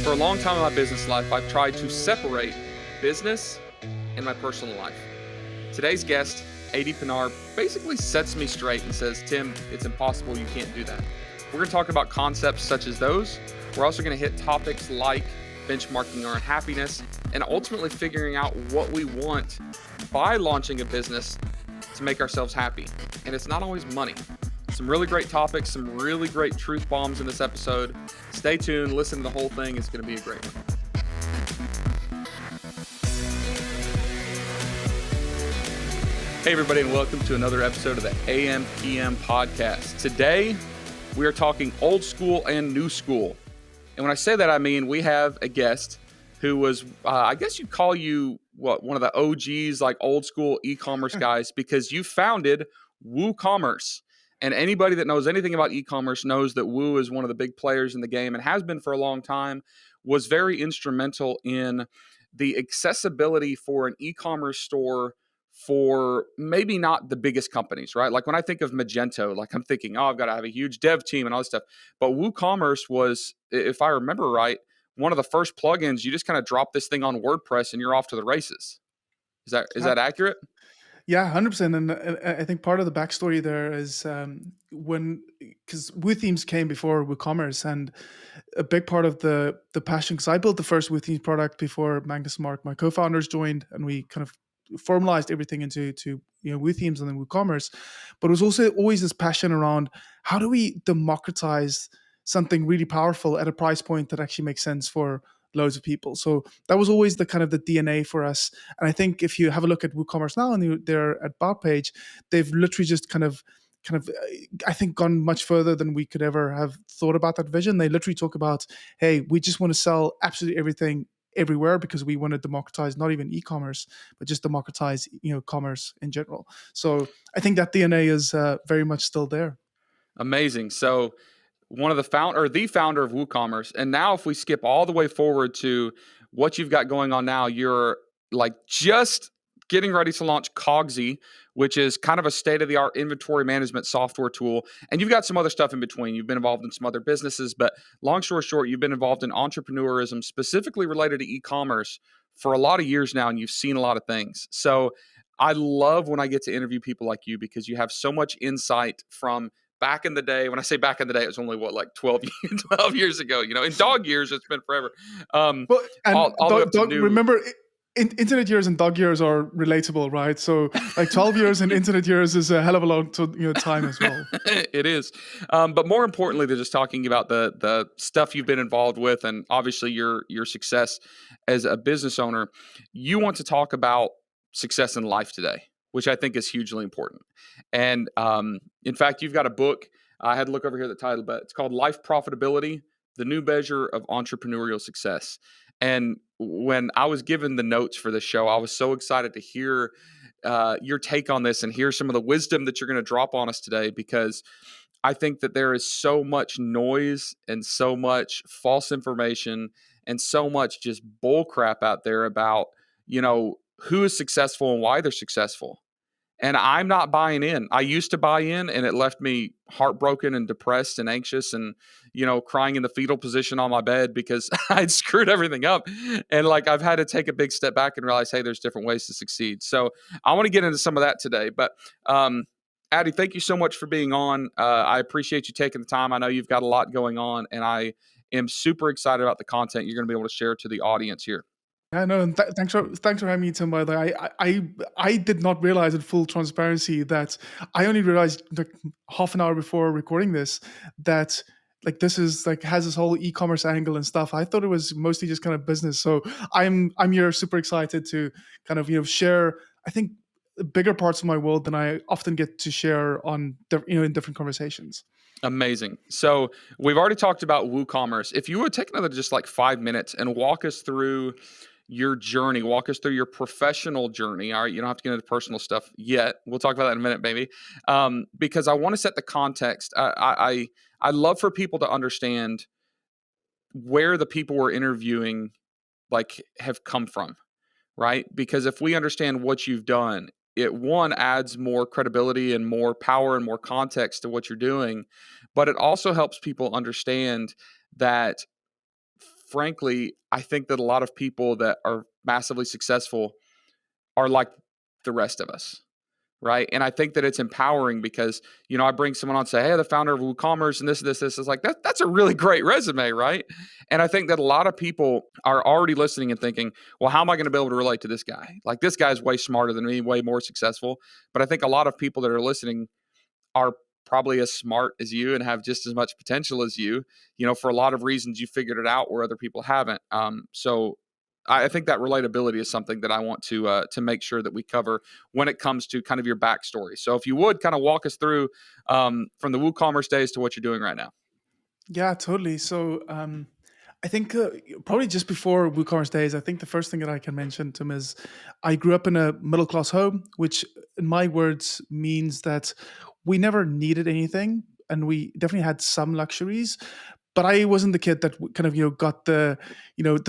For a long time in my business life, I've tried to separate business and my personal life. Today's guest, Adii Pienaar, basically sets me straight and says, Tim, it's impossible. You can't do that. We're going to talk about concepts such as those. We're also going to hit topics like benchmarking our happiness and ultimately figuring out what we want by launching a business to make ourselves happy. And it's not always money. Some really great topics, some really great truth bombs in this episode. Stay tuned, listen to the whole thing. It's going to be a great one. Hey everybody, and welcome to another episode of the AM PM podcast. Today, we are talking old school and new school. And when I say that, I mean we have a guest who was, I guess you'd call you, one of the OGs, like old school e-commerce guys, because you founded WooCommerce. And anybody that knows anything about e-commerce knows that Woo is one of the big players in the game and has been for a long time, was very instrumental in the accessibility for an e-commerce store for maybe not the biggest companies, right? Like when I think of Magento, like I'm thinking, oh, I've got to have a huge dev team and all this stuff. But WooCommerce was, if I remember right, one of the first plugins. You just kind of drop this thing on WordPress and you're off to the races. Is that accurate? Yeah, 100%. And I think part of the backstory there is because Woo Themes came before WooCommerce, and a big part of the passion, because I built the first Woo Themes product before Magnus and Mark, my co-founders, joined, and we kind of formalized everything into Woo Themes and then WooCommerce. But it was also always this passion around how do we democratize something really powerful at a price point that actually makes sense for loads of people. So that was always the kind of the DNA for us. And I think if you have a look at WooCommerce now and they're at About page, they've literally just kind of I think gone much further than we could ever have thought about that vision. They literally talk about, hey, we just want to sell absolutely everything everywhere because we want to democratize not even e-commerce, but just democratize commerce in general. So I think that DNA is very much still there. Amazing. So one of the founder of WooCommerce. And now if we skip all the way forward to what you've got going on now, you're like just getting ready to launch Cogsy, which is kind of a state-of-the-art inventory management software tool. And you've got some other stuff in between. You've been involved in some other businesses, but long story short, you've been involved in entrepreneurism, specifically related to e-commerce for a lot of years now, and you've seen a lot of things. So I love when I get to interview people like you because you have so much insight from back in the day. When I say back in the day, it was only 12 years ago. In dog years, it's been forever. Remember, internet years and dog years are relatable, right? So like 12 years and internet years is a hell of a long time as well. It is. But more importantly, they're just talking about the stuff you've been involved with, and obviously your success as a business owner. You want to talk about success in life today, which I think is hugely important. And in fact, you've got a book. I had to look over here at the title, but it's called Life Profitability, the New Measure of Entrepreneurial Success. And when I was given the notes for this show, I was so excited to hear your take on this and hear some of the wisdom that you're going to drop on us today, because I think that there is so much noise and so much false information and so much just bull crap out there about, who is successful and why they're successful. And I'm not buying in. I used to buy in, and it left me heartbroken and depressed and anxious and, crying in the fetal position on my bed because I'd screwed everything up. And I've had to take a big step back and realize, hey, there's different ways to succeed. So I want to get into some of that today. But Adii, thank you so much for being on. I appreciate you taking the time. I know you've got a lot going on, and I am super excited about the content you're going to be able to share to the audience here. Yeah, no, and thanks for having me, Tim. By the way, I did not realize, in full transparency, that I only realized half an hour before recording this that this is has this whole e-commerce angle and stuff. I thought it was mostly just kind of business. So I'm here super excited to kind of share, I think, bigger parts of my world than I often get to share on in different conversations. Amazing. So we've already talked about WooCommerce. If you would take another just 5 minutes and walk us through your journey, walk us through your professional journey. All right, you don't have to get into personal stuff yet. We'll talk about that in a minute, baby. Because I want to set the context. I love for people to understand where the people we're interviewing have come from, right? Because if we understand what you've done, it adds more credibility and more power and more context to what you're doing, but it also helps people understand that frankly, I think that a lot of people that are massively successful are like the rest of us. Right. And I think that it's empowering because, I bring someone on and say, hey, the founder of WooCommerce and this is like, that's a really great resume. Right. And I think that a lot of people are already listening and thinking, well, how am I going to be able to relate to this guy? Like, this guy's way smarter than me, way more successful. But I think a lot of people that are listening are probably as smart as you and have just as much potential as you. For a lot of reasons, you figured it out where other people haven't. So I think that relatability is something that I want to make sure that we cover when it comes to kind of your backstory. So if you would kind of walk us through from the WooCommerce days to what you're doing right now. Yeah, totally. So I think probably just before WooCommerce days, I think the first thing that I can mention, Tim, is I grew up in a middle class home, which in my words means that we never needed anything and we definitely had some luxuries. But I wasn't the kid that kind of got the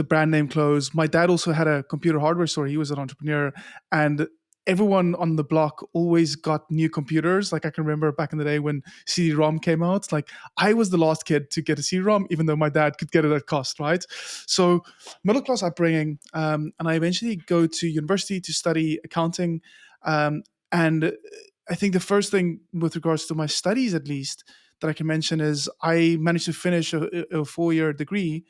brand name clothes. My dad also had a computer hardware store. He was an entrepreneur, and everyone on the block always got new computers. Like I can remember back in the day when CD-ROM came out. Like I was the last kid to get a CD-ROM, even though my dad could get it at cost, right? So middle class upbringing, and I eventually go to university to study accounting, and I think the first thing with regards to my studies, at least, that I can mention is I managed to finish a 4-year degree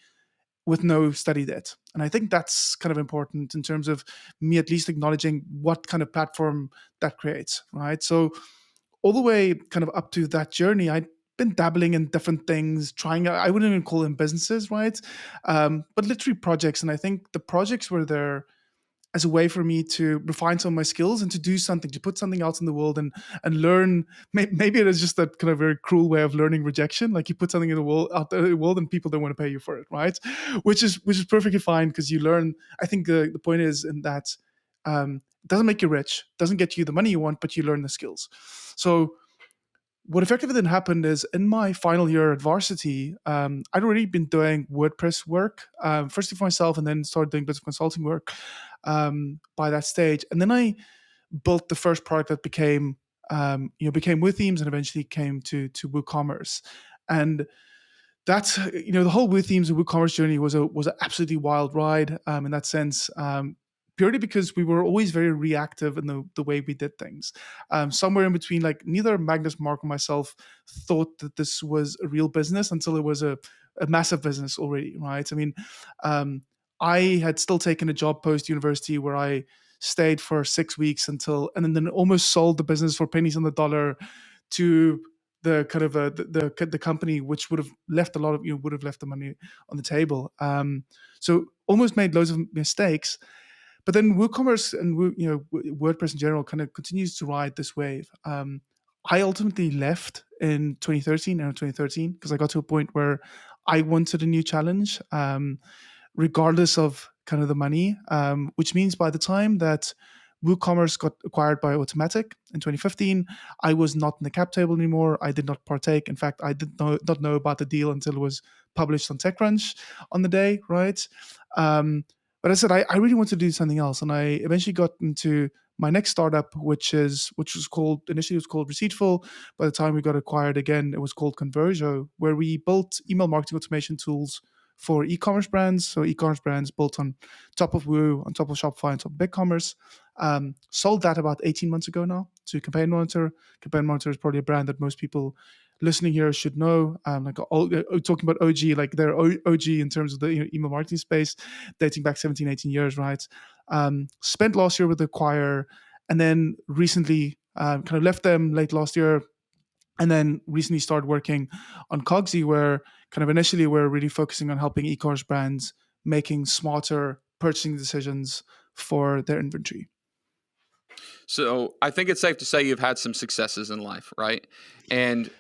with no study debt. And I think that's kind of important in terms of me at least acknowledging what kind of platform that creates, right? So all the way kind of up to that journey, I'd been dabbling in different things, trying, I wouldn't even call them businesses, right? But literally projects. And I think the projects were there as a way for me to refine some of my skills and to do something, to put something else in the world and learn. Maybe it is just that kind of very cruel way of learning rejection. Like you put something in the world out there in the world and people don't want to pay you for it, right? Which is perfectly fine because you learn. I think the point is in that it doesn't make you rich, doesn't get you the money you want, but you learn the skills. So what effectively then happened is in my final year at varsity, I'd already been doing WordPress work, firstly for myself, and then started doing bits of consulting work by that stage. And then I built the first product that became WooThemes and eventually came to WooCommerce. And that's the whole WooThemes and WooCommerce journey was an absolutely wild ride in that sense. Purely because we were always very reactive in the way we did things. Somewhere in between, like neither Magnus, Mark, or myself thought that this was a real business until it was a massive business already, right? I mean, I had still taken a job post university where I stayed for 6 weeks and then almost sold the business for pennies on the dollar to the kind of the company, which would have left a lot of would have left the money on the table. So almost made loads of mistakes, but then WooCommerce and WordPress in general kind of continues to ride this wave. I ultimately left in 2013 because I got to a point where I wanted a new challenge, regardless of kind of the money. Which means by the time that WooCommerce got acquired by Automatic in 2015, I was not in the cap table anymore. I did not partake. In fact, I did not know about the deal until it was published on TechCrunch on the day, right? But I said I really want to do something else, and I eventually got into my next startup, which was called initially it was called Receiptful. By the time we got acquired again, it was called Convergio, where we built email marketing automation tools for e-commerce brands. So e-commerce brands built on top of Woo, on top of Shopify, on top of BigCommerce. Sold that about 18 months ago now to Campaign Monitor. Campaign Monitor is probably a brand that most people listening here should know. Talking about OG, like they're OG in terms of the email marketing space, dating back 17, 18 years, right? Spent last year with Acquire, and then recently kind of left them late last year, and then recently started working on Cogsy, where kind of initially we're really focusing on helping e-commerce brands making smarter purchasing decisions for their inventory. So I think it's safe to say you've had some successes in life, right? And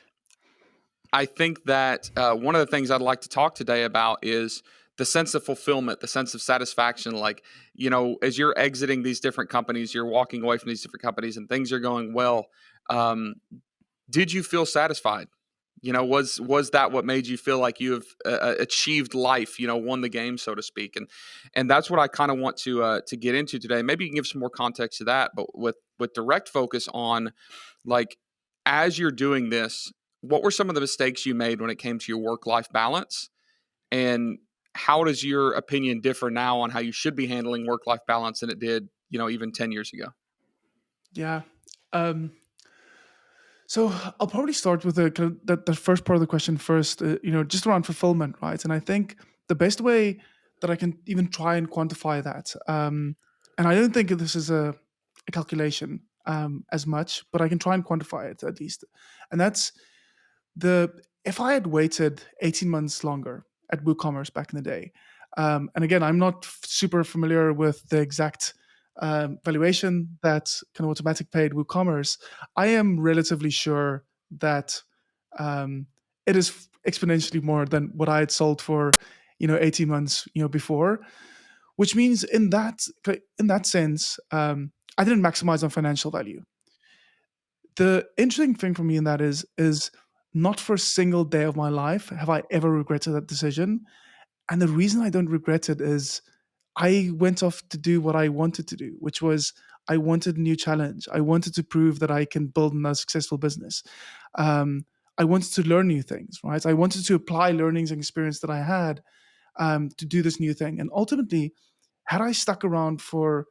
I think that one of the things I'd like to talk today about is the sense of fulfillment, the sense of satisfaction. Like, as you're exiting these different companies, you're walking away from these different companies and things are going well. Did you feel satisfied? Was that what made you feel like you have achieved life? Won the game, so to speak. And that's what I kind of want to get into today. Maybe you can give some more context to that, but with direct focus on, like, as you're doing this, what were some of the mistakes you made when it came to your work-life balance, and how does your opinion differ now on how you should be handling work-life balance than it did, even 10 years ago? Yeah. Um, so I'll probably start with the first part of the question first. Just around fulfillment, right? And I think the best way that I can even try and quantify that, and I don't think this is a calculation as much, but I can try and quantify it at least. And that's the if I had waited 18 months longer at WooCommerce back in the day, and again, I'm not super familiar with the exact valuation that kind of automatic paid WooCommerce. I am relatively sure that um, it is exponentially more than what I had sold for, 18 months, before. Which means in that sense, I didn't maximize on financial value. The interesting thing for me in that is not for a single day of my life have I ever regretted that decision. And the reason I don't regret it is I went off to do what I wanted to do, which was I wanted a new challenge. I wanted to prove that I can build a successful business. Um, I wanted to learn new things, right? I wanted to apply learnings and experience that I had to do this new thing. And ultimately, had I stuck around for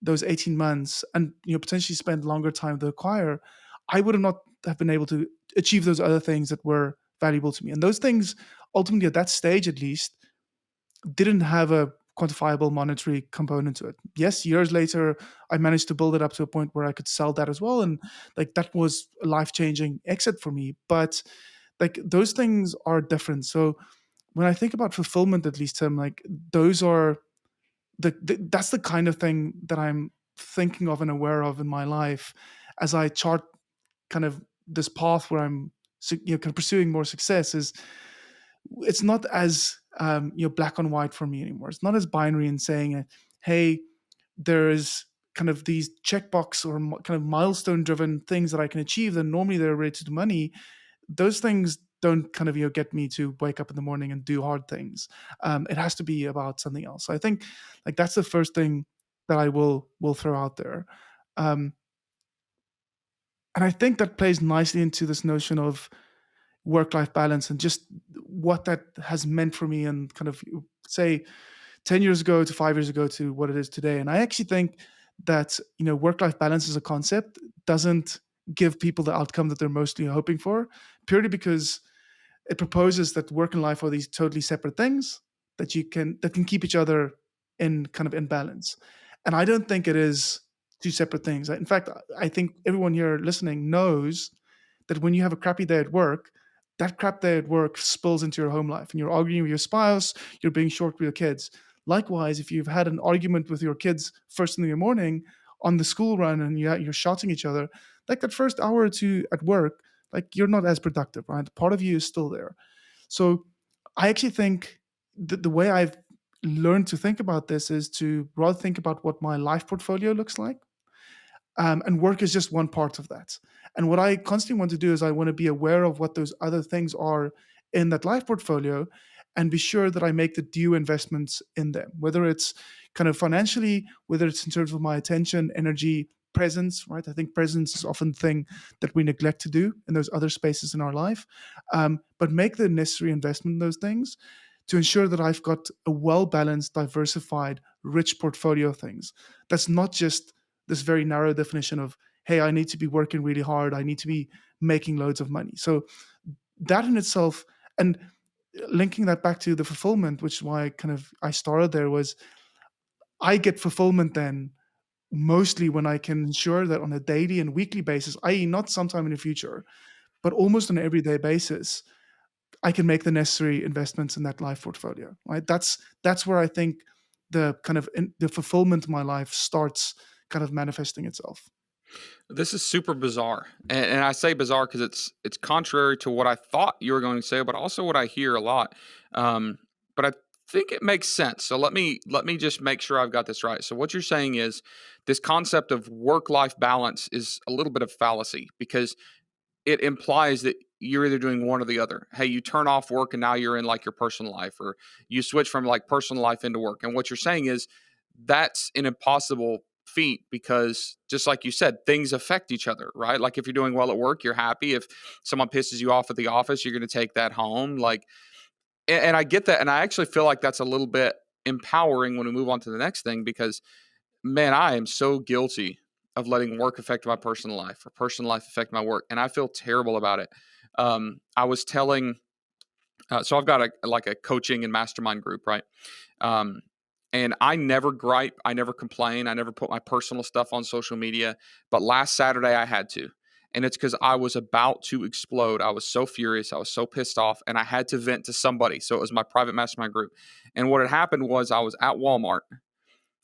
those 18 months and potentially spent longer time to acquire, I would have not have been able to achieve those other things that were valuable to me. And those things ultimately at that stage at least didn't have a quantifiable monetary component to it. Yes, years later, I managed to build it up to a point where I could sell that as well. And like that was a life-changing exit for me. But like those things are different. So when I think about fulfillment, at least, Tim, like those are that's the kind of thing that I'm thinking of and aware of in my life as I chart kind of this path where I'm kind of pursuing more success. Is it's not as black and white for me anymore. It's not as binary in saying, hey, there's kind of these checkbox or kind of milestone driven things that I can achieve that normally they're related to money. Those things don't kind of get me to wake up in the morning and do hard things. It has to be about something else. So I think like that's the first thing that I will throw out there. Um, and I think that plays nicely into this notion of work life balance and just what that has meant for me and kind of say 10 years ago to 5 years ago to what it is today. And I actually think that, work life balance as a concept doesn't give people the outcome that they're mostly hoping for, purely because it proposes that work and life are these totally separate things that can keep each other in kind of in balance. And I don't think it is two separate things. In fact, I think everyone here listening knows that when you have a crappy day at work, that crap day at work spills into your home life and you're arguing with your spouse, you're being short with your kids. Likewise, if you've had an argument with your kids first thing in the morning on the school run and you're shouting at each other, like that first hour or two at work, like you're not as productive, right? Part of you is still there. So I actually think that the way I've learned to think about this is to rather think about what my life portfolio looks like, and work is just one part of that. And what I constantly want to do is I want to be aware of what those other things are in that life portfolio and be sure that I make the due investments in them, whether it's kind of financially, whether it's in terms of my attention, energy, presence, right? I think presence is often the thing that we neglect to do in those other spaces in our life. But make the necessary investment in those things to ensure that I've got a well balanced, diversified, rich portfolio of things. That's not just this very narrow definition of, hey, I need to be working really hard, I need to be making loads of money. So that in itself, and linking that back to the fulfillment, which is why I started there, was I get fulfillment then mostly when I can ensure that on a daily and weekly basis, i.e., not sometime in the future, but almost on an everyday basis, I can make the necessary investments in that life portfolio. Right? That's where I think the fulfillment of my life starts kind of manifesting itself. This is super bizarre, and I say bizarre because it's contrary to what I thought you were going to say, but also what I hear a lot. But I think it makes sense. So let me just make sure I've got this right. So what you're saying is this concept of work life balance is a little bit of fallacy because it implies that you're either doing one or the other. Hey, you turn off work and now you're in like your personal life, or you switch from like personal life into work. And what you're saying is that's an impossible feat because just like you said, things affect each other, right? Like if you're doing well at work, you're happy. If someone pisses you off at the office, you're going to take that home. Like And I get that. And I actually feel like that's a little bit empowering when we move on to the next thing, because man, I am so guilty of letting work affect my personal life or personal life affect my work. And I feel terrible about it. I was telling, so I've got a coaching and mastermind group, right? Um, and I never gripe, I never complain, I never put my personal stuff on social media. But last Saturday I had to. And it's because I was about to explode. I was so furious. I was so pissed off, and I had to vent to somebody. So it was my private mastermind group. And what had happened was I was at Walmart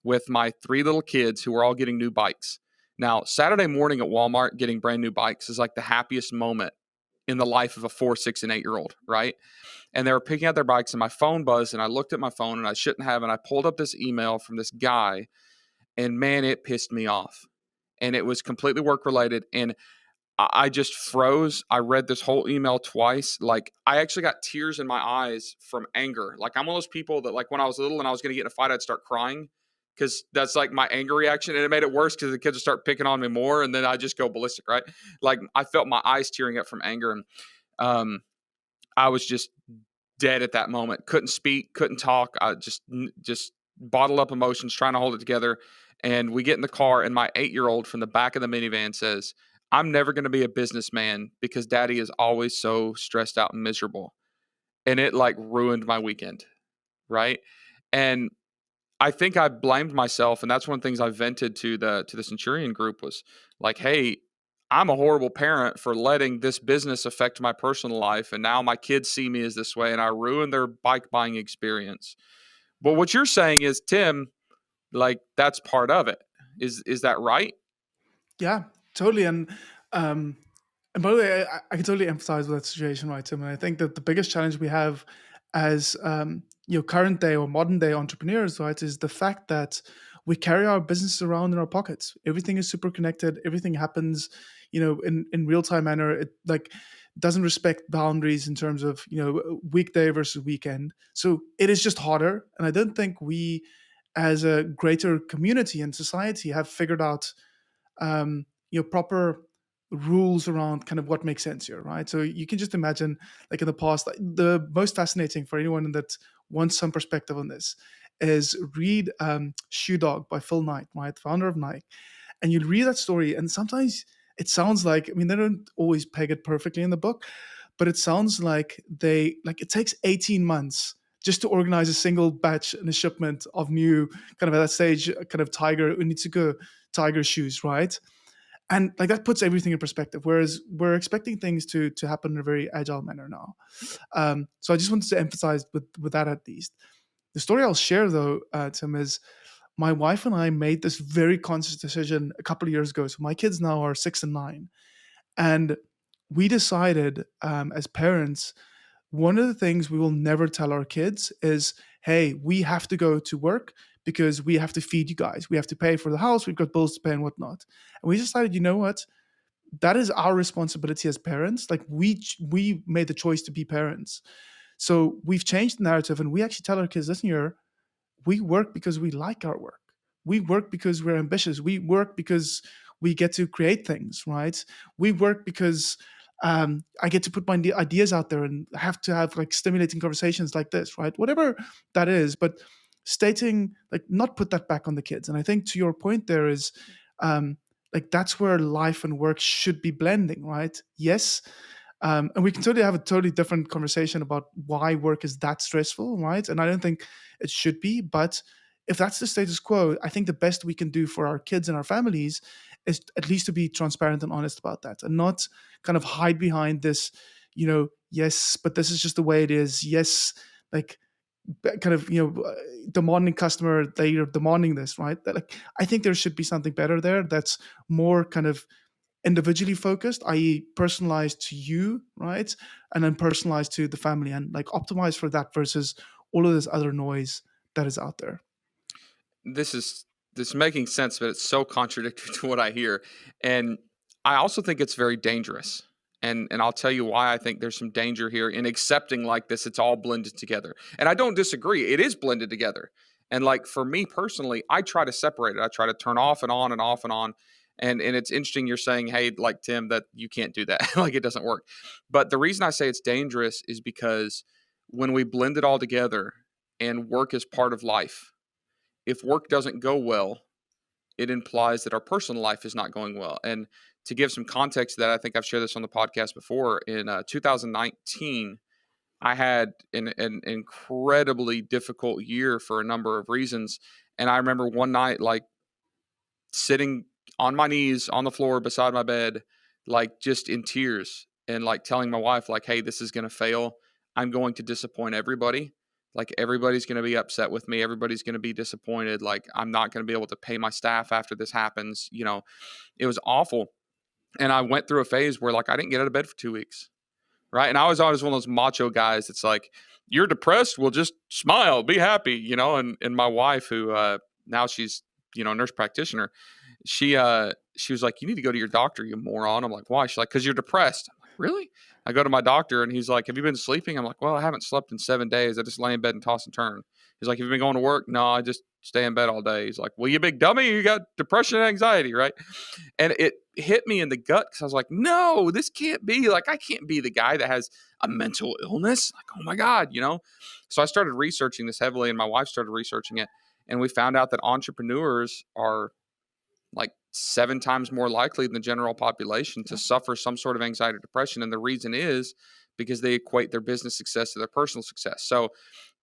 with my 3 little kids who were all getting new bikes. Now, Saturday morning at Walmart getting brand new bikes is like the happiest moment in the life of a 4, 6, and 8-year-old, right? And they were picking out their bikes, and my phone buzzed, and I looked at my phone, and I shouldn't have, and I pulled up this email from this guy, and man, it pissed me off. And it was completely work related, and I just froze. I read this whole email twice. Like, I actually got tears in my eyes from anger. Like, I'm one of those people that, like, when I was little and I was going to get in a fight, I'd start crying because that's like my anger reaction. And it made it worse because the kids would start picking on me more. And then I just go ballistic, right? Like, I felt my eyes tearing up from anger. And um, I was just dead at that moment. Couldn't speak, couldn't talk. I just bottled up emotions, trying to hold it together. And we get in the car, and my 8-year-old from the back of the minivan says, "I'm never going to be a businessman because daddy is always so stressed out and miserable." And it like ruined my weekend. Right. And I think I blamed myself. And that's one of the things I vented to the Centurion group was like, hey, I'm a horrible parent for letting this business affect my personal life. And now my kids see me as this way, and I ruined their bike buying experience. But what you're saying is, Tim, like, that's part of it. Is that right? Yeah, totally. Um, and by the way, I can totally empathize with that situation, right, Tim? And I think that the biggest challenge we have as current day or modern day entrepreneurs, right, is the fact that we carry our business around in our pockets. Everything is super connected. Everything happens, in real time manner. It like doesn't respect boundaries in terms of weekday versus weekend. So it is just harder. And I don't think we, as a greater community and society, have figured out proper rules around kind of what makes sense here, right? So you can just imagine, like in the past, like, the most fascinating for anyone that wants some perspective on this is read Shoe Dog by Phil Knight, right, founder of Nike, and you'll read that story, and sometimes it sounds like, I mean, they don't always peg it perfectly in the book, but it sounds like it takes 18 months just to organize a single batch and a shipment of new kind of at that stage kind of Onitsuka tiger shoes, right? And like that puts everything in perspective. Whereas we're expecting things to happen in a very agile manner now. So I just wanted to emphasize with that at least. The story I'll share though, Tim, is my wife and I made this very conscious decision a couple of years ago. So my kids now are 6 and 9, and we decided as parents, one of the things we will never tell our kids is, hey, we have to go to work because we have to feed you guys. We have to pay for the house. We've got bills to pay and whatnot. And we decided, you know what? That is our responsibility as parents. Like we made the choice to be parents. So we've changed the narrative, and we actually tell our kids, listen here, we work because we like our work. We work because we're ambitious. We work because we get to create things, right? We work because I get to put my ideas out there and have to have like stimulating conversations like this, right? Whatever that is, but stating like not put that back on the kids. And I think to your point there is like that's where life and work should be blending, right? Yes, and we can totally have a totally different conversation about why work is that stressful, right? And I don't think it should be, but if that's the status quo, I think the best we can do for our kids and our families is at least to be transparent and honest about that, and not kind of hide behind this, yes, but this is just the way it is. Yes, like kind of demanding customer, they are demanding this, right? Like I think there should be something better there that's more kind of individually focused, i.e., personalized to you, right? And then personalized to the family, and like optimized for that versus all of this other noise that is out there. This making sense, but it's so contradictory to what I hear. And I also think it's very dangerous. And I'll tell you why I think there's some danger here in accepting like this, it's all blended together. And I don't disagree. It is blended together. And like for me personally, I try to separate it. I try to turn off and on and off and on. And it's interesting you're saying, hey, like Tim, that you can't do that. Like it doesn't work. But the reason I say it's dangerous is because when we blend it all together and work is part of life, if work doesn't go well, it implies that our personal life is not going well. And to give some context to that, I think I've shared this on the podcast before. In 2019, I had an incredibly difficult year for a number of reasons. And I remember one night, like sitting on my knees on the floor beside my bed, like just in tears, and like telling my wife, like, hey, this is going to fail. I'm going to disappoint everybody. Like, everybody's going to be upset with me. Everybody's going to be disappointed. Like, I'm not going to be able to pay my staff after this happens. You know, it was awful. And I went through a phase where like I didn't get out of bed for 2 weeks. Right. And I was always one of those macho guys that's like, you're depressed, well, just smile, be happy, you know. And my wife, who now she's, you know, a nurse practitioner, she was like, you need to go to your doctor, you moron. I'm like, why? She's like, because you're depressed. I'm like, really? I go to my doctor and he's like, have you been sleeping? I'm like, well, I haven't slept in 7 days. I just lay in bed and toss and turn. He's like, have you been going to work? No, I just stay in bed all day. He's like, well, you big dummy, you got depression and anxiety, right? And it hit me in the gut because I was like, no, this can't be. Like, I can't be the guy that has a mental illness. Like, oh my God, you know? So I started researching this heavily, and my wife started researching it. And we found out that entrepreneurs are like 7 times more likely than the general population to suffer some sort of anxiety or depression. And the reason is because they equate their business success to their personal success. So,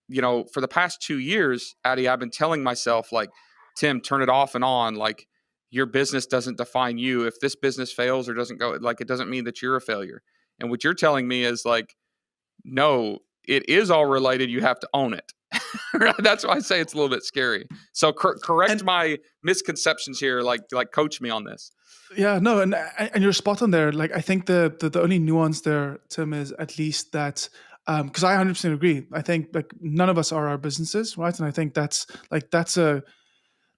you know, for the past 2 years, Addy, I've been telling myself, like, Tim, turn it off and on. Like, your business doesn't define you. If this business fails or doesn't go, like, it doesn't mean that you're a failure. And what you're telling me is like, no, it is all related. You have to own it. That's why I say it's a little bit scary. So correct And my misconceptions here. Like coach me on this. yeah, no, and you're spot on there. Like, I think the only nuance there, Tim, is at least that, because I 100% agree. I think like none of us are our businesses, right? And I think that's a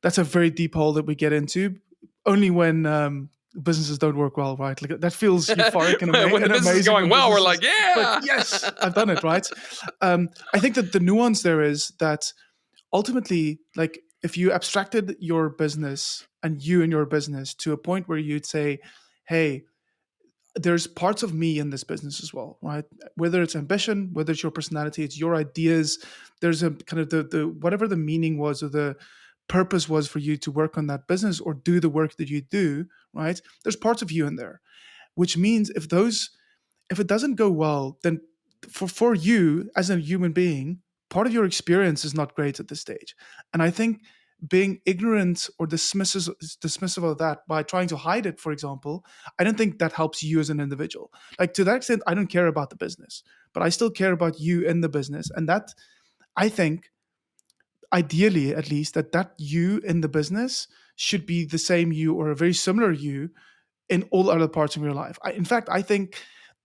very deep hole that we get into only when businesses don't work well, right? Like, that feels euphoric and, When the and business is amazing going when well, we're businesses like, like, yeah. yes, I've done it, right? I think that the nuance there is that ultimately, like, if you abstracted your business and you and your business to a point where you'd say, hey, there's parts of me in this business as well, right? Whether it's ambition, whether it's your personality, it's your ideas. There's a kind of the whatever the meaning was or the purpose was for you to work on that business or do the work that you do, right? There's parts of you in there, which means if it doesn't go well, then for you as a human being, part of your experience is not great at this stage. And I think being ignorant or dismissive of that by trying to hide it, for example, I don't think that helps you as an individual. Like, to that extent, I don't care about the business, but I still care about you in the business. And that, I think, ideally at least, that you in the business should be the same you or a very similar you in all other parts of your life. In fact, I think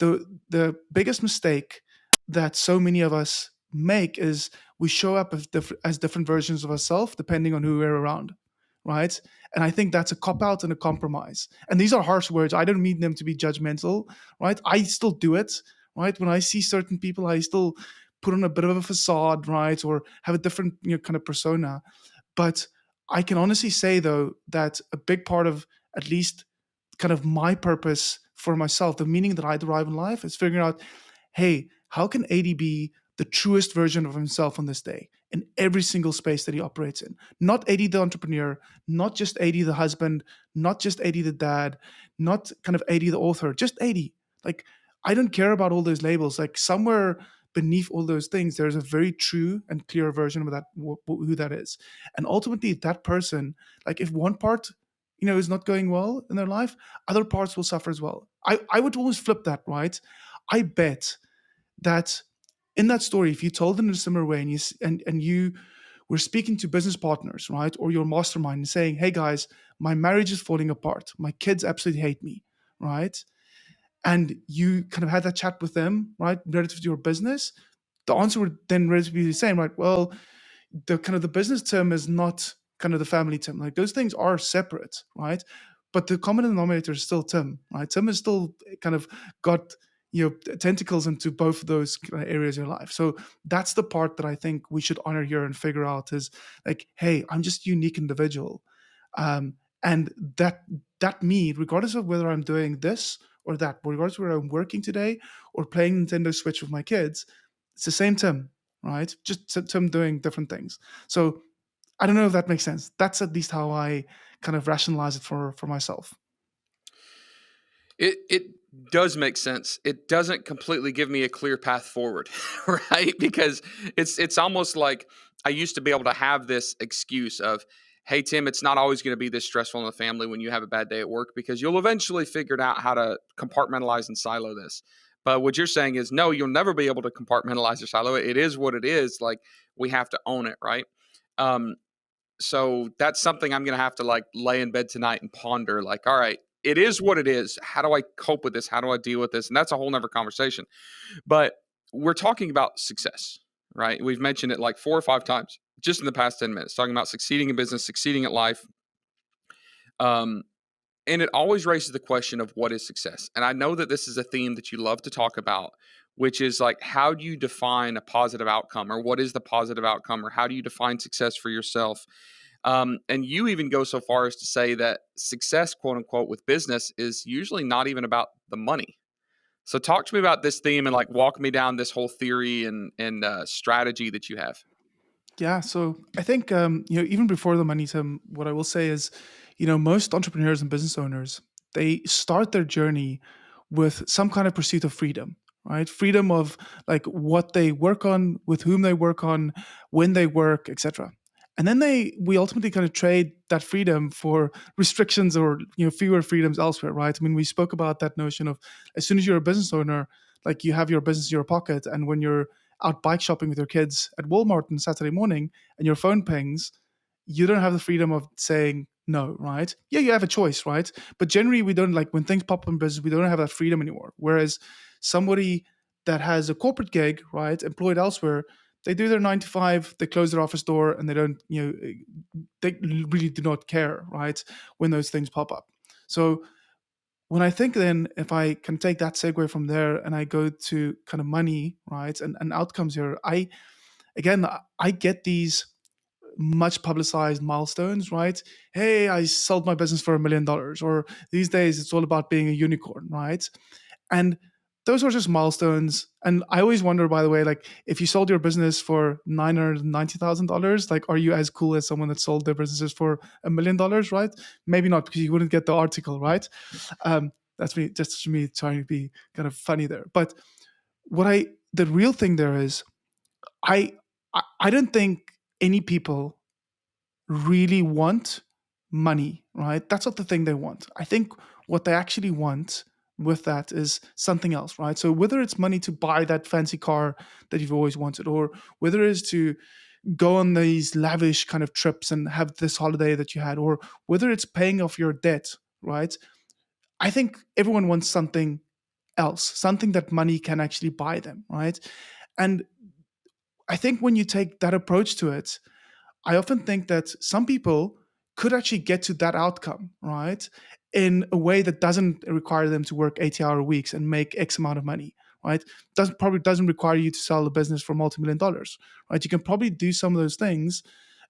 the biggest mistake that so many of us make is we show up as different versions of ourselves depending on who we're around, right? And I think that's a cop out and a compromise. And these are harsh words. I don't mean them to be judgmental, right? I still do it, right? When I see certain people, I still put on a bit of a facade, right, or have a different, kind of persona. But I can honestly say, though, that a big part of at least kind of my purpose for myself, the meaning that I derive in life, is figuring out, hey, how can AD be the truest version of himself on this day in every single space that he operates in? Not AD the entrepreneur, not just AD the husband, not just AD the dad, not kind of AD the author, just AD. Like, I don't care about all those labels. Like, somewhere beneath all those things, there's a very true and clear version of that, who that is. And ultimately, that person, like, if one part is not going well in their life, other parts will suffer as well. I would always flip that, right? I bet that in that story, if you told it in a similar way and you were speaking to business partners, right, or your mastermind and saying, hey guys, my marriage is falling apart, my kids absolutely hate me, right? And you kind of had that chat with them, right, relative to your business, the answer would then relatively be the same, right? Well, the kind of the business term is not kind of the family term. Like, those things are separate, right? But the common denominator is still Tim, right? Tim is still kind of got tentacles into both of those kind of areas of your life. So that's the part that I think we should honor here and figure out is like, hey, I'm just a unique individual, and that me, regardless of whether I'm doing this or that, regardless of whether I'm working today or playing Nintendo Switch with my kids, It's the same Tim, right? Just Tim doing different things. So I don't know if that makes sense. That's at least how I kind of rationalize it for myself. It does make sense. It doesn't completely give me a clear path forward, right? Because it's almost like I used to be able to have this excuse of, "Hey Tim, it's not always going to be this stressful in the family when you have a bad day at work because you'll eventually figure out how to compartmentalize and silo this." But what you're saying is, no, you'll never be able to compartmentalize or silo it. It is what it is. Like we have to own it, right? Um, so that's something I'm going to have to like lay in bed tonight and ponder. Like, all right, it is what it is. How do I cope with this? How do I deal with this? And that's a whole nother conversation. But we're talking about success, right? We've mentioned it like 4 or 5 times just in the past 10 minutes, talking about succeeding in business, succeeding at life. Um, and it always raises the question of what is success. And I know that this is a theme that you love to talk about, which is like, how do you define a positive outcome, or what is the positive outcome, or how do you define success for yourself? And you even go so far as to say that success, quote unquote, with business is usually not even about the money. So talk to me about this theme and like walk me down this whole theory and strategy that you have. Yeah, so I think even before the money, Tim, what I will say is, most entrepreneurs and business owners, they start their journey with some kind of pursuit of freedom, right? Freedom of like what they work on, with whom they work on, when they work, etc. And then we ultimately kind of trade that freedom for restrictions or fewer freedoms elsewhere, right? I mean, we spoke about that notion of as soon as you're a business owner, like you have your business in your pocket, and when you're out bike shopping with your kids at Walmart on Saturday morning and your phone pings, you don't have the freedom of saying no, right? Yeah, you have a choice, right? But generally, we don't, like when things pop up in business, we don't have that freedom anymore. Whereas somebody that has a corporate gig, right, employed elsewhere, they do their 9 to 5, they close their office door, and they don't, they really do not care, right, when those things pop up. So when I think then, if I can take that segue from there and I go to kind of money, right, and outcomes here, I get these much publicized milestones, right? Hey, I sold my business for $1 million, or these days it's all about being a unicorn, right? And those are just milestones. And I always wonder, by the way, like if you sold your business for $990,000, like are you as cool as someone that sold their businesses for $1 million, right? Maybe not, because you wouldn't get the article, right? That's me, just me trying to be kind of funny there. But the real thing there is, I, I don't think any people really want money, right? That's not the thing they want. I think what they actually want with that is something else, right? So whether it's money to buy that fancy car that you've always wanted, or whether it's to go on these lavish kind of trips and have this holiday that you had, or whether it's paying off your debt, right? I think everyone wants something else, something that money can actually buy them, right? And I think when you take that approach to it, I often think that some people could actually get to that outcome, right? In a way that doesn't require them to work 80-hour weeks and make X amount of money, right? Probably doesn't require you to sell a business for multi-million dollars, right? You can probably do some of those things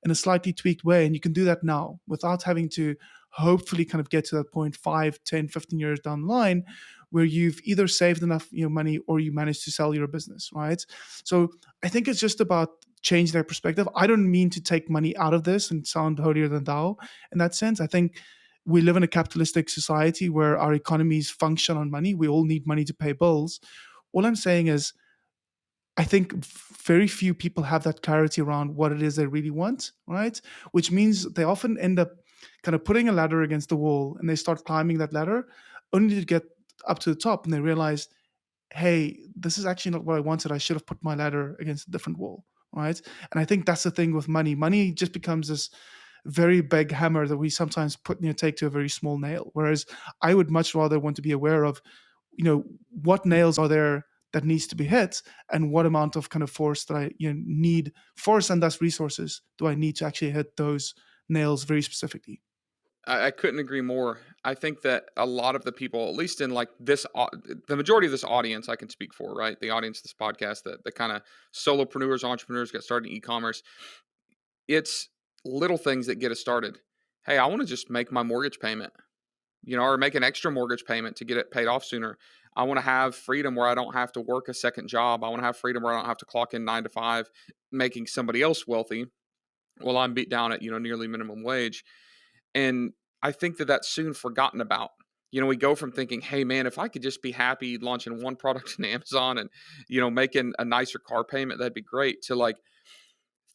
in a slightly tweaked way. And you can do that now without having to hopefully kind of get to that point 5, 10, 15 years down the line where you've either saved enough money or you managed to sell your business, right? So I think it's just about change their perspective. I don't mean to take money out of this and sound holier than thou in that sense. I think we live in a capitalistic society where our economies function on money. We all need money to pay bills. All I'm saying is, I think very few people have that clarity around what it is they really want, right? Which means they often end up kind of putting a ladder against the wall and they start climbing that ladder only to get up to the top and they realize, hey, this is actually not what I wanted. I should have put my ladder against a different wall, right? And I think that's the thing with money. Money just becomes this very big hammer that we sometimes take to a very small nail. Whereas I would much rather want to be aware of, what nails are there that needs to be hit, and what amount of kind of force that I need, force and thus resources do I need to actually hit those nails very specifically. I couldn't agree more. I think that a lot of the people, at least in like this, the majority of this audience, I can speak for, right? The audience of this podcast, the kind of solopreneurs, entrepreneurs get started in e-commerce. It's little things that get us started. Hey, I want to just make my mortgage payment, or make an extra mortgage payment to get it paid off sooner. I want to have freedom where I don't have to work a second job. I want to have freedom where I don't have to clock in 9 to 5, making somebody else wealthy while I'm beat down at, nearly minimum wage. And I think that that's soon forgotten about. We go from thinking, hey, man, if I could just be happy launching one product in Amazon and, making a nicer car payment, that'd be great, to like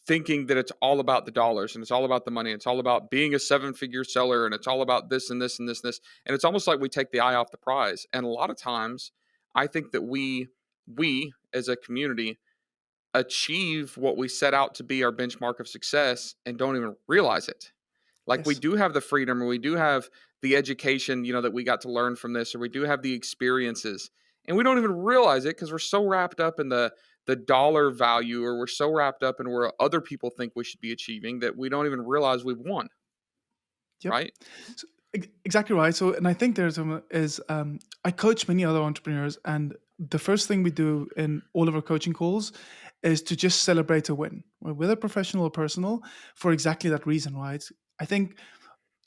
thinking that it's all about the dollars and it's all about the money. It's all about being a 7-figure seller and it's all about this and this and this and this. And it's almost like we take the eye off the prize. And a lot of times I think that we as a community achieve what we set out to be our benchmark of success and don't even realize it. Like, we Yes. do have the freedom, or we do have the education, that we got to learn from this, or we do have the experiences, and we don't even realize it because we're so wrapped up in the dollar value, or we're so wrapped up in where other people think we should be achieving, that we don't even realize we've won, Yep. right? So, exactly right. So, and I think I coach many other entrepreneurs, and the first thing we do in all of our coaching calls is to just celebrate a win, right, whether professional or personal, for exactly that reason, right? I think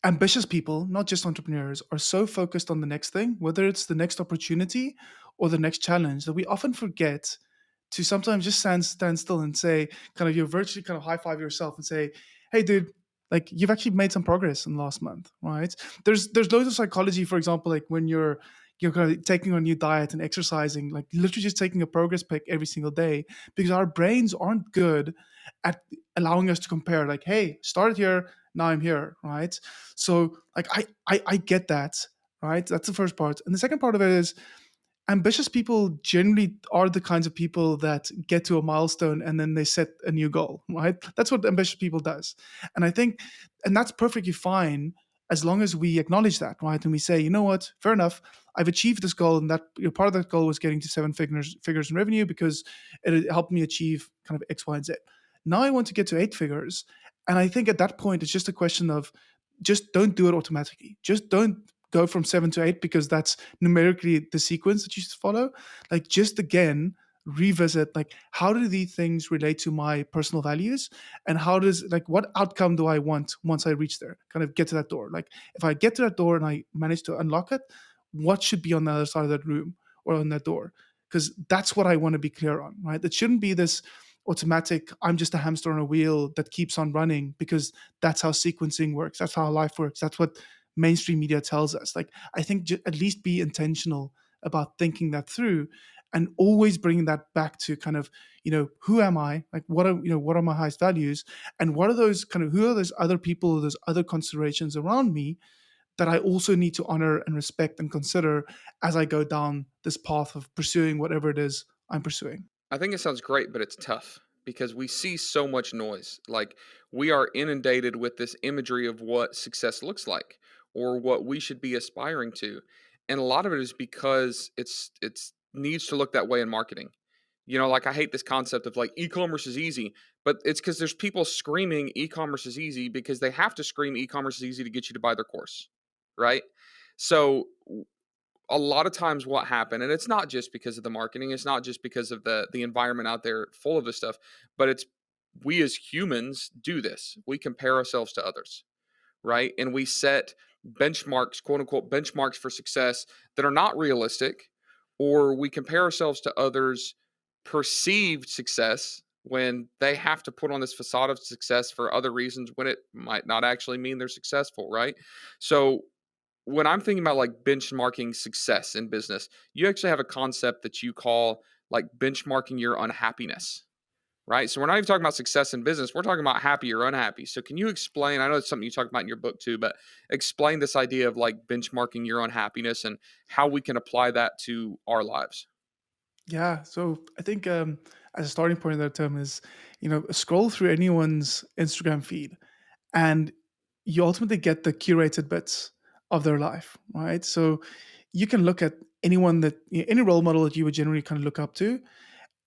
ambitious people, not just entrepreneurs, are so focused on the next thing, whether it's the next opportunity or the next challenge, that we often forget to sometimes just stand still and say, kind of, you virtually kind of high five yourself and say, hey, dude, like, you've actually made some progress in the last month, right? There's loads of psychology, for example, like when you're kind of taking on a new diet and exercising, like literally just taking a progress pic every single day, because our brains aren't good at allowing us to compare, like, hey, started here, now I'm here, right? So like I get that, right? That's the first part. And the second part of it is, ambitious people generally are the kinds of people that get to a milestone and then they set a new goal, right? That's what ambitious people does. And I think, and that's perfectly fine as long as we acknowledge that, right? And we say, you know what, fair enough, I've achieved this goal, and that, part of that goal was getting to seven figures in revenue because it helped me achieve kind of X, Y, and Z. Now I want to get to 8 figures. And I think at that point, it's just a question of, just don't do it automatically. Just don't go from 7 to 8 because that's numerically the sequence that you should follow. Like, just again, revisit, like, how do these things relate to my personal values, and how does, like, what outcome do I want once I reach there, kind of get to that door. Like, if I get to that door and I manage to unlock it, what should be on the other side of that room or on that door? Because that's what I want to be clear on, right? It shouldn't be this automatic, I'm just a hamster on a wheel that keeps on running, because that's how sequencing works, that's how life works, that's what mainstream media tells us. Like, I think at least be intentional about thinking that through, and always bringing that back to kind of, who am I? Like, what are my highest values, and what are those kind of, who are those other people, those other considerations around me that I also need to honor and respect and consider as I go down this path of pursuing whatever it is I'm pursuing. I think it sounds great, but it's tough because we see so much noise. Like, we are inundated with this imagery of what success looks like or what we should be aspiring to. And a lot of it is because it's needs to look that way in marketing. Like, I hate this concept of like e-commerce is easy, but it's because there's people screaming e-commerce is easy because they have to scream e-commerce is easy to get you to buy their course, right? So a lot of times what happened, and it's not just because of the marketing, it's not just because of the environment out there full of this stuff, but it's, we as humans do this. We compare ourselves to others, right? And we set benchmarks, quote unquote benchmarks for success that are not realistic, or we compare ourselves to others' perceived success when they have to put on this facade of success for other reasons when it might not actually mean they're successful, right? So when I'm thinking about like benchmarking success in business, you actually have a concept that you call like benchmarking your unhappiness, right? So we're not even talking about success in business. We're talking about happy or unhappy. So can you explain? I know it's something you talk about in your book too, but explain this idea of like benchmarking your unhappiness and how we can apply that to our lives. Yeah. So I think, as a starting point of that term is, scroll through anyone's Instagram feed, and you ultimately get the curated bits of their life, right? So you can look at anyone that, any role model that you would generally kind of look up to,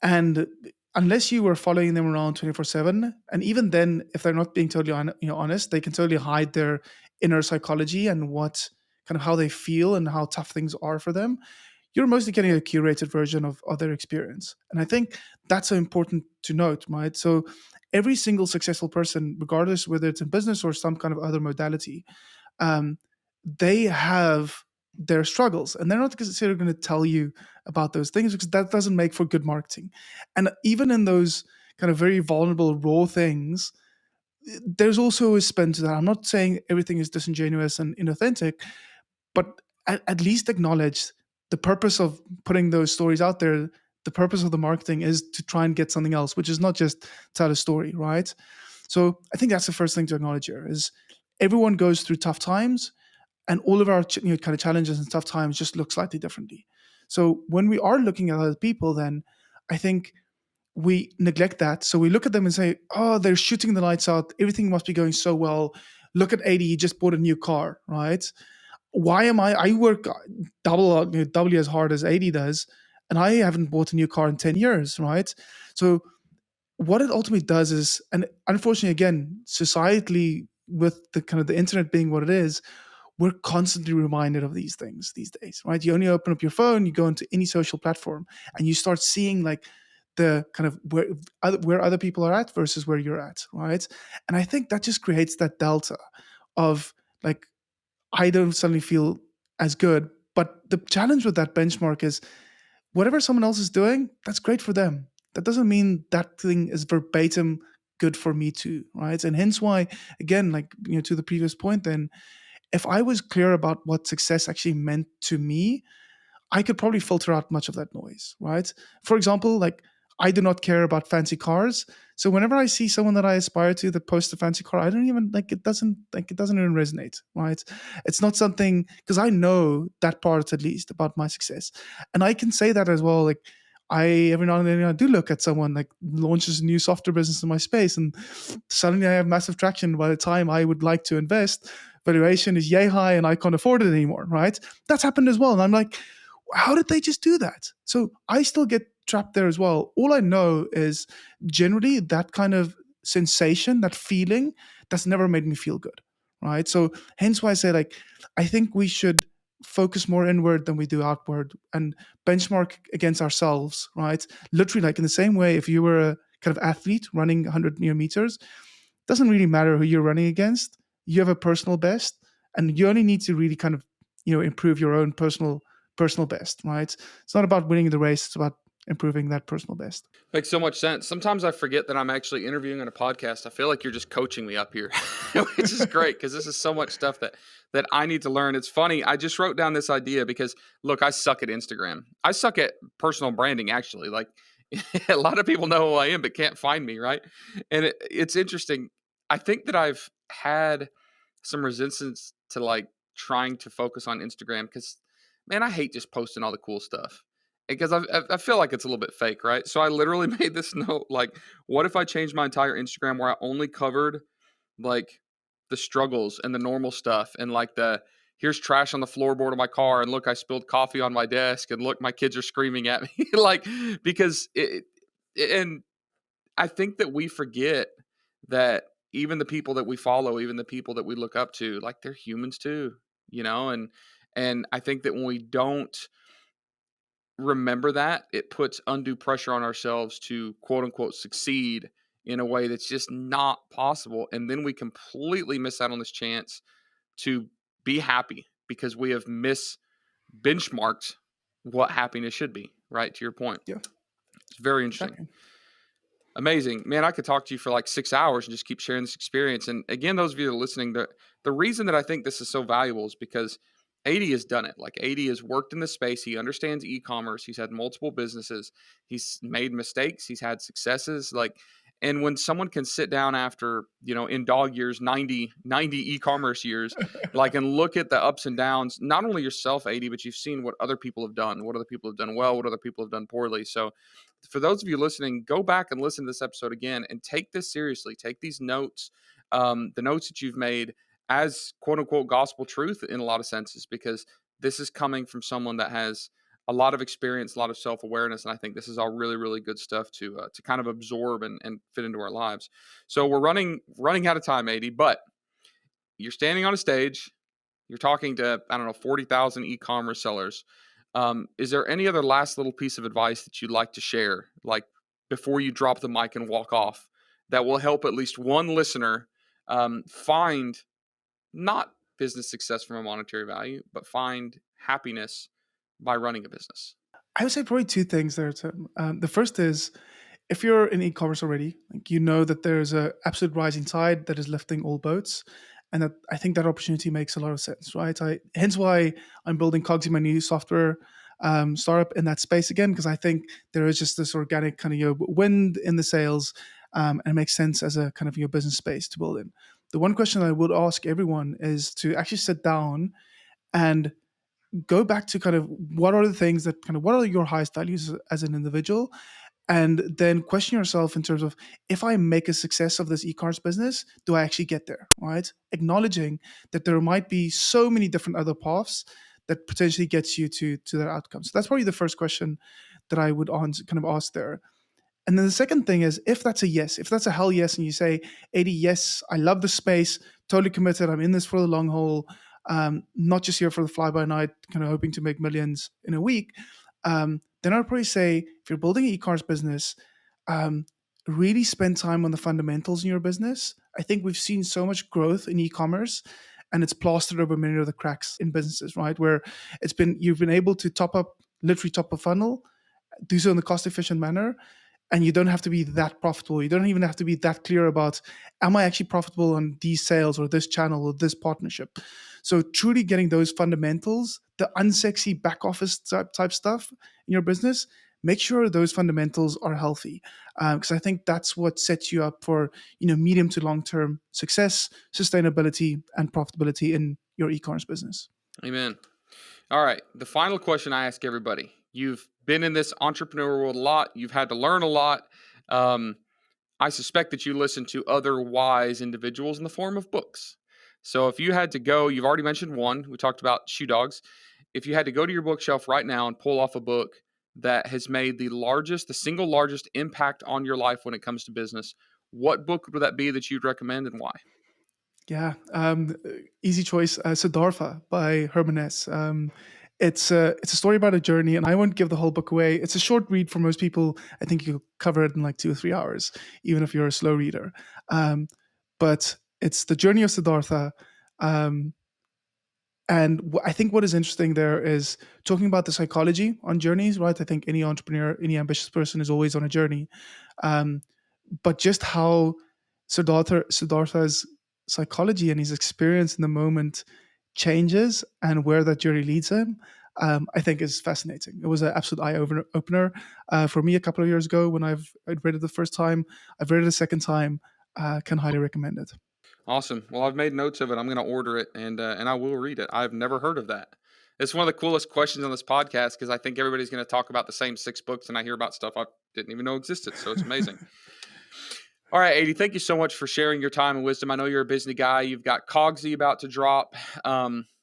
and unless you were following them around 24/7, and even then, if they're not being totally honest, they can totally hide their inner psychology and what, kind of, how they feel and how tough things are for them. You're mostly getting a curated version of their experience. And I think that's so important to note, right? So every single successful person, regardless whether it's in business or some kind of other modality, um, they have their struggles, and they're not necessarily going to tell you about those things because that doesn't make for good marketing. And even in those kind of very vulnerable raw things, there's also a spin to that. I'm not saying everything is disingenuous and inauthentic, but at least acknowledge the purpose of putting those stories out there. The purpose of the marketing is to try and get something else, which is not just tell a story, right? So I think that's the first thing to acknowledge here is everyone goes through tough times, and all of our kind of challenges and tough times just look slightly differently. So when we are looking at other people, then I think we neglect that. So we look at them and say, oh, they're shooting the lights out. Everything must be going so well. Look at Adii, he just bought a new car, right? Why am I work doubly as hard as Adii does, and I haven't bought a new car in 10 years, right? So what it ultimately does is, and unfortunately, again, societally, with the kind of the internet being what it is, we're constantly reminded of these things these days, right? You only open up your phone, you go into any social platform, and you start seeing like the kind of where other people are at versus where you're at, right? And I think that just creates that delta of like, I don't suddenly feel as good. But the challenge with that benchmark is whatever someone else is doing, that's great for them. That doesn't mean that thing is verbatim good for me too, right? And hence why, again, like, to the previous point, then if I was clear about what success actually meant to me, I could probably filter out much of that noise, right? For example, like, I do not care about fancy cars. So whenever I see someone that I aspire to that posts a fancy car, I don't even it doesn't even resonate, right? It's not something, because I know that part at least about my success. And I can say that as well. Like, I every now and then I do look at someone like launches a new software business in my space, and suddenly I have massive traction. By the time I would like to invest, valuation is yay high and I can't afford it anymore, right? That's happened as well. And I'm like, how did they just do that? So I still get trapped there as well. All I know is generally that kind of sensation, that feeling, that's never made me feel good, right? So hence why I say, like, I think we should focus more inward than we do outward and benchmark against ourselves, right? Literally, like in the same way, if you were a kind of athlete running 100 meters, doesn't really matter who you're running against. You have a personal best, and you only need to really kind of improve your own personal best, right? It's not about winning the race; it's about improving that personal best. Makes so much sense. Sometimes I forget that I'm actually interviewing on a podcast. I feel like you're just coaching me up here, which is great because this is so much stuff that I need to learn. It's funny. I just wrote down this idea because look, I suck at Instagram. I suck at personal branding actually. Like a lot of people know who I am but can't find me, right? And it's interesting. I think that I've had some resistance to like trying to focus on Instagram because man, I hate just posting all the cool stuff because I feel like it's a little bit fake, right? So I literally made this note like, what if I changed my entire Instagram where I only covered like the struggles and the normal stuff and like the here's trash on the floorboard of my car and look I spilled coffee on my desk and look my kids are screaming at me like because and I think that we forget that even the people that we follow, even the people that we look up to, like they're humans too, and I think that when we don't remember that, it puts undue pressure on ourselves to quote unquote succeed in a way that's just not possible. And then we completely miss out on this chance to be happy because we have benchmarked what happiness should be, right? To your point. Yeah, It's very interesting. exactly. Amazing. Man, I could talk to you for like 6 hours and just keep sharing this experience. And again, those of you that are listening, the reason that I think this is so valuable is because Adii has done it. Like Adii has worked in this space. He understands e-commerce. He's had multiple businesses. He's made mistakes. He's had successes. Like, and when someone can sit down after, in dog years, 90 e-commerce years, like, and look at the ups and downs, not only yourself, Adii, but you've seen what other people have done, what other people have done well, what other people have done poorly. So for those of you listening, go back and listen to this episode again and take this seriously. Take these notes, the notes that you've made as quote unquote gospel truth in a lot of senses, because this is coming from someone that has a lot of experience, a lot of self-awareness. And I think this is all really, really good stuff to kind of absorb and fit into our lives. So we're running out of time, Adii, but you're standing on a stage, you're talking to, I don't know, 40,000 e-commerce sellers. Is there any other last little piece of advice that you'd like to share, like before you drop the mic and walk off, that will help at least one listener find not business success from a monetary value, but find happiness by running a business? I would say probably two things there, Tim. The first is, if you're in e-commerce already, like you know that there's a absolute rising tide that is lifting all boats, and that I think that opportunity makes a lot of sense, right? Hence why I'm building Cogsy, my new software startup in that space again, because I think there is just this organic kind of wind in the sails, and it makes sense as a kind of your business space to build in. The one question I would ask everyone is to actually sit down and go back to kind of what are the things that kind of what are your highest values as an individual, and then question yourself in terms of, if I make a success of this e-commerce business, do I actually get there, right? Acknowledging that there might be so many different other paths that potentially gets you to that outcome. So that's probably the first question that I would kind of ask there. And then the second thing is, if that's a yes, if that's a hell yes, and you say, Adii, yes, I love the space, totally committed, I'm in this for the long haul, not just here for the fly by night, kind of hoping to make millions in a week, then I'd probably say, if you're building an e-commerce business, um, really spend time on the fundamentals in your business. I think we've seen so much growth in e-commerce, and it's plastered over many of the cracks in businesses, right? Where you've been able to literally top a funnel, do so in a cost efficient manner, and you don't have to be that profitable. You don't even have to be that clear about, am I actually profitable on these sales or this channel or this partnership? So truly getting those fundamentals, the unsexy back office type stuff in your business, make sure those fundamentals are healthy, because I think that's what sets you up for medium to long term success, sustainability, and profitability in your e-commerce business. Amen. All right. The final question I ask everybody: you've been in this entrepreneurial world a lot. You've had to learn a lot. Um, I suspect that you listen to other wise individuals in the form of books. So if you had to go, you've already mentioned one. We talked about Shoe Dogs. If you had to go to your bookshelf right now and pull off a book that has made the single largest impact on your life when it comes to business, what book would that be that you'd recommend, and why? Yeah, easy choice. Siddhartha by Herman S. It's a story about a journey, and I won't give the whole book away. It's a short read for most people. I think you'll cover it in like 2 or 3 hours, even if you're a slow reader. Um, but it's the journey of Siddhartha. Um, and I think what is interesting there is talking about the psychology on journeys, right? I think any entrepreneur, any ambitious person is always on a journey. Um, but just how Siddhartha's psychology and his experience in the moment changes and where that journey leads him, I think is fascinating. It was an absolute eye opener for me a couple of years ago when I'd read it the first time. I've read it a second time. Can highly recommend it. Awesome. Well, I've made notes of it. I'm going to order it, and I will read it. I've never heard of that. It's one of the coolest questions on this podcast because I think everybody's going to talk about the same 6 books, and I hear about stuff I didn't even know existed. So it's amazing. All right, Adii, thank you so much for sharing your time and wisdom. I know you're a busy guy. You've got Cogsy about to drop,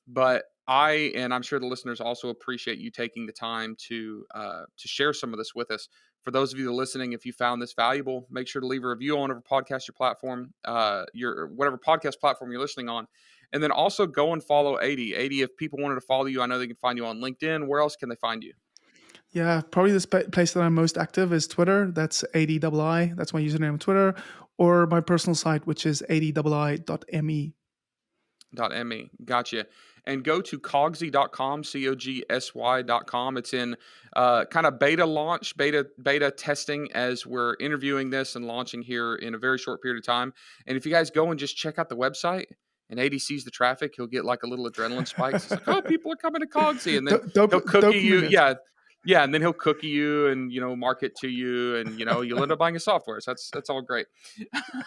but and I'm sure the listeners also appreciate you taking the time to share some of this with us. For those of you that are listening, if you found this valuable, make sure to leave a review on whatever podcast your platform, your whatever podcast platform you're listening on, and then also go and follow Adii. Adii, if people wanted to follow you, I know they can find you on LinkedIn. Where else can they find you? Yeah, probably the place that I'm most active is Twitter. That's ADII. That's my username on Twitter, or my personal site, which is adii.me. .me. Gotcha. And go to cogsy.com, cogsy.com. It's in kind of beta testing as we're interviewing this and launching here in a very short period of time. And if you guys go and just check out the website and Adii sees the traffic, he'll get like a little adrenaline spikes. It's like, oh, people are coming to Cogsy. And then he'll cookie you. Dopamine. Yeah. Yeah. And then he'll cookie you and, market to you and, you'll end up buying his software. So that's all great.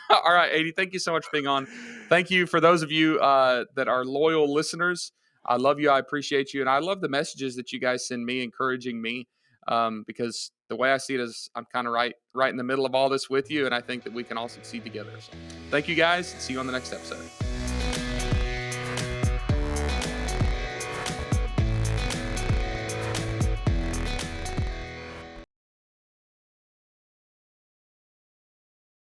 All right, Adii, thank you so much for being on. Thank you for those of you that are loyal listeners. I love you. I appreciate you. And I love the messages that you guys send me, encouraging me, because the way I see it is I'm kind of right in the middle of all this with you. And I think that we can all succeed together. So thank you guys. See you on the next episode.